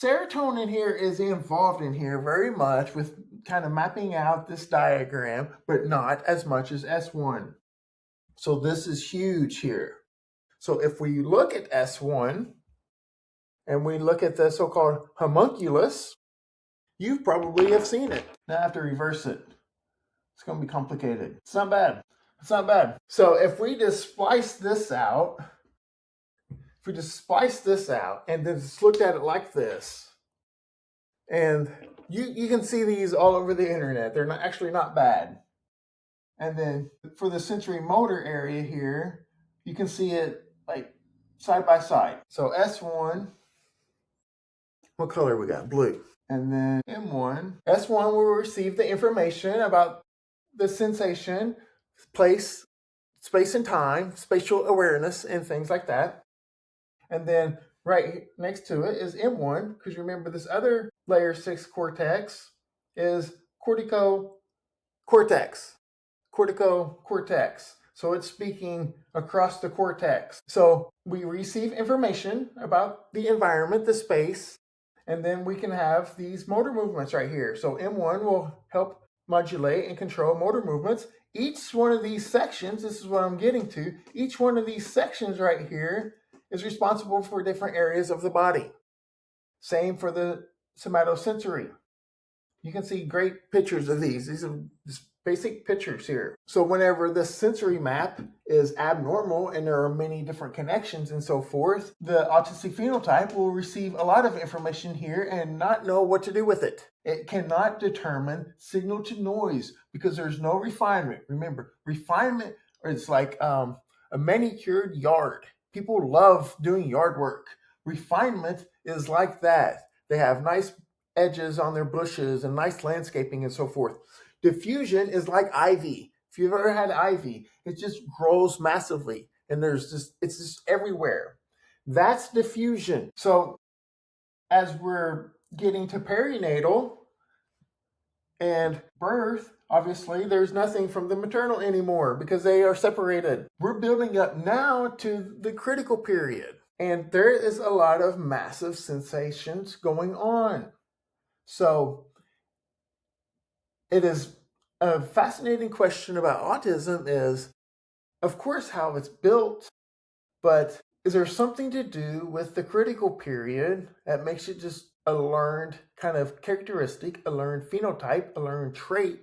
Serotonin here is involved in here very much with kind of mapping out this diagram, but not as much as S1. So this is huge here. So if we look at S1 and we look at the so-called homunculus, you probably have seen it. Now I have to reverse it. It's going to be complicated. It's not bad. It's not bad. So if we just splice this out, and then just looked at it like this, and you can see these all over the internet. They're not actually not bad. And then for the sensory motor area here, you can see it like side by side. So S1, what color we got? Blue. And then M1. S1 will receive the information about the sensation, place, space and time, spatial awareness, and things like that. And then right next to it is M1, because remember this other layer 6 cortex is cortex. So it's speaking across the cortex. So we receive information about the environment, the space, and then we can have these motor movements right here. So M1 will help modulate and control motor movements. Each one of these sections, this is what I'm getting to, each one of these sections right here is responsible for different areas of the body. Same for the somatosensory. You can see great pictures of these. These are just basic pictures here. So whenever the sensory map is abnormal and there are many different connections and so forth, the autistic phenotype will receive a lot of information here and not know what to do with it. It cannot determine signal to noise because there's no refinement. Remember, refinement is like a manicured yard. People love doing yard work. Refinement is like that. They have nice edges on their bushes and nice landscaping and so forth. Diffusion is like ivy. If you've ever had ivy, it just grows massively and it's just everywhere. That's diffusion. So as we're getting to perinatal and birth, obviously there's nothing from the maternal anymore because they are separated. We're building up now to the critical period, and there is a lot of massive sensations going on. So it is a fascinating question about autism is, of course, how it's built, but is there something to do with the critical period that makes it just a learned kind of characteristic, a learned phenotype, a learned trait